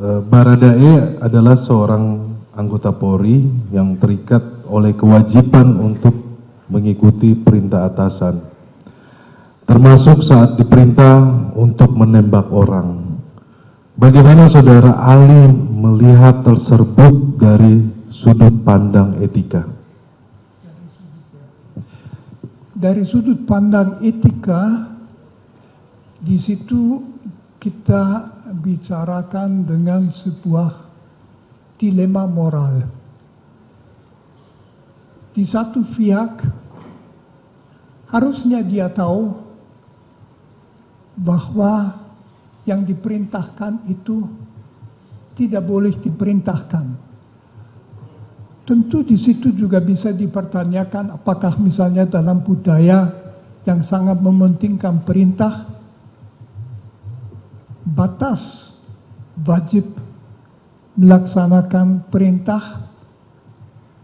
Baradae adalah seorang anggota Polri yang terikat oleh kewajiban untuk mengikuti perintah atasan, termasuk saat diperintah untuk menembak orang. Bagaimana saudara Ali melihat tersebut dari sudut pandang etika? Dari sudut pandang etika, di situ kita bicarakan dengan sebuah dilema moral. Di satu pihak, harusnya dia tahu bahwa yang diperintahkan itu tidak boleh diperintahkan. Tentu di situ juga bisa dipertanyakan apakah misalnya dalam budaya yang sangat mementingkan perintah, batas wajib melaksanakan perintah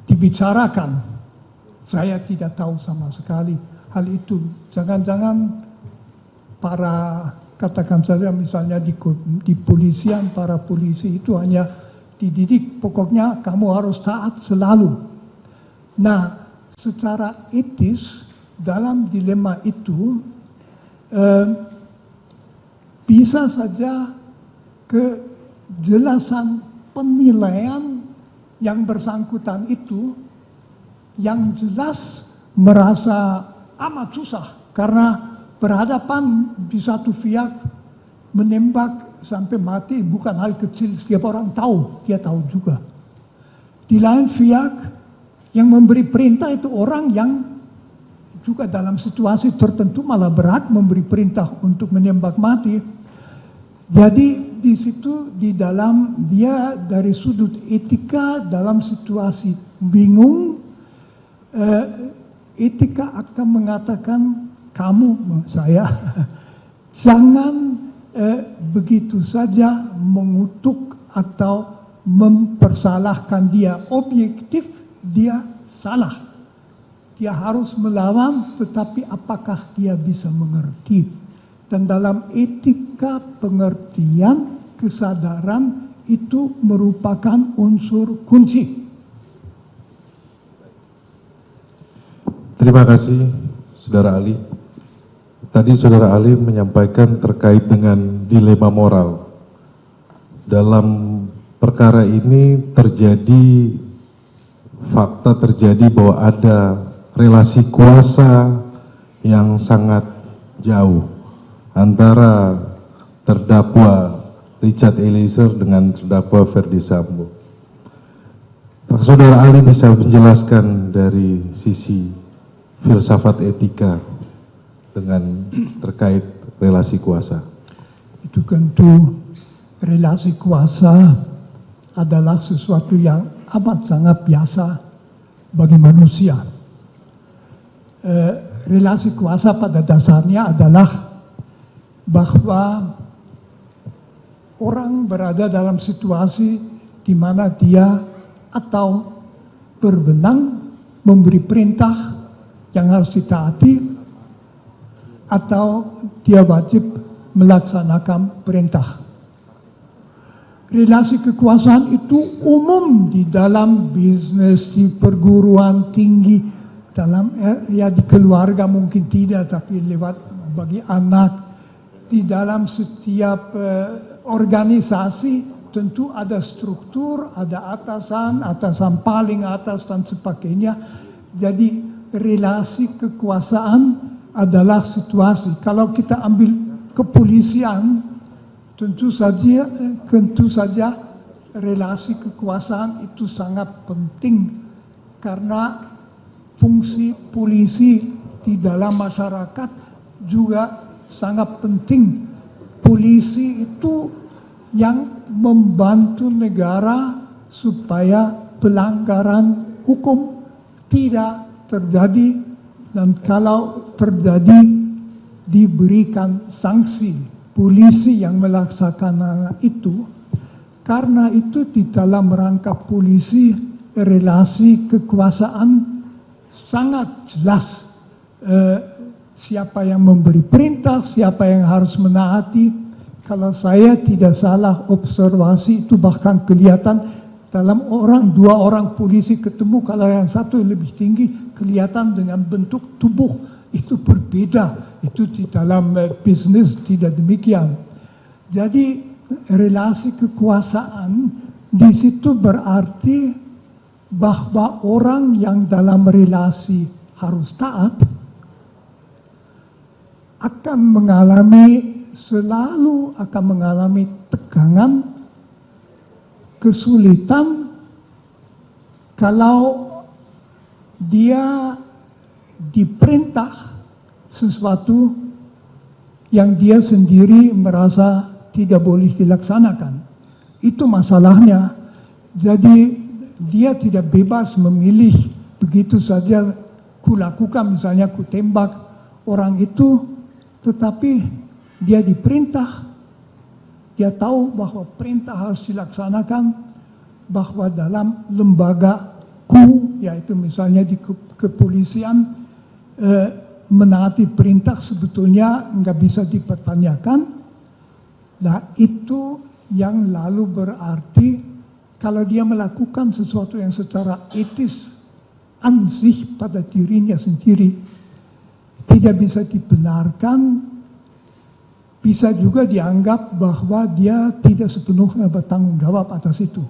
dibicarakan. Saya tidak tahu sama sekali hal itu. Jangan-jangan para, katakan saja misalnya di polisian, para polisi itu hanya dididik, pokoknya kamu harus taat selalu. Nah, secara etis dalam dilema itu bisa saja kejelasan penilaian yang bersangkutan itu yang jelas merasa amat susah karena berhadapan di satu pihak menembak sampai mati bukan hal kecil, setiap orang tahu, dia tahu juga. Di lain pihak yang memberi perintah itu orang yang juga dalam situasi tertentu malah berhak memberi perintah untuk menembak mati. Jadi di situ di dalam dia dari sudut etika dalam situasi bingung, etika akan mengatakan kamu, saya, jangan begitu saja mengutuk atau mempersalahkan dia. Objektif dia salah. Dia harus melawan, tetapi apakah dia bisa mengerti? Dan dalam etika pengertian, kesadaran itu merupakan unsur kunci. Terima kasih, Saudara Ali. Tadi Saudara Ali menyampaikan terkait dengan dilema moral. Dalam perkara ini terjadi, fakta terjadi bahwa ada relasi kuasa yang sangat jauh antara terdakwa Richard Eliezer dengan terdakwa Ferdy Sambo. Pak Saudara Ali bisa menjelaskan dari sisi filsafat etika dengan terkait relasi kuasa? Itu tentu relasi kuasa adalah sesuatu yang amat sangat biasa bagi manusia. Relasi kuasa pada dasarnya adalah bahwa orang berada dalam situasi di mana dia atau berwenang memberi perintah yang harus ditaati atau dia wajib melaksanakan perintah. Relasi kekuasaan itu umum di dalam bisnis, di perguruan tinggi, dalam ya di keluarga mungkin tidak, tapi lewat bagi anak. Di dalam setiap organisasi tentu ada struktur, ada atasan, atasan paling atas dan sebagainya. Jadi relasi kekuasaan adalah situasi. Kalau kita ambil kepolisian, tentu saja relasi kekuasaan itu sangat penting karena fungsi polisi di dalam masyarakat juga sangat penting. Polisi itu yang membantu negara supaya pelanggaran hukum tidak terjadi, dan kalau terjadi diberikan sanksi. Polisi yang melaksanakan itu. Karena itu di dalam rangka polisi relasi kekuasaan sangat jelas. Siapa yang memberi perintah, siapa yang harus menaati. kalau saya tidak salah observasi itu bahkan kelihatan dalam dua orang polisi ketemu, kalau yang satu lebih tinggi kelihatan dengan bentuk tubuh itu berbeda. Itu di dalam bisnis tidak demikian. Jadi relasi kekuasaan di situ berarti bahwa orang yang dalam relasi harus taat selalu akan mengalami tegangan, kesulitan kalau dia diperintah sesuatu yang dia sendiri merasa tidak boleh dilaksanakan. Itu masalahnya. Jadi dia tidak bebas memilih begitu saja kulakukan, misalnya ku tembak orang itu, tetapi dia diperintah, dia tahu bahwa perintah harus dilaksanakan, bahwa dalam lembagaku, yaitu misalnya di kepolisian, menaati perintah sebetulnya nggak bisa dipertanyakan. Nah itu yang lalu berarti kalau dia melakukan sesuatu yang secara etis ansih pada dirinya sendiri tidak bisa dibenarkan, bisa juga dianggap bahwa dia tidak sepenuhnya bertanggung jawab atas itu.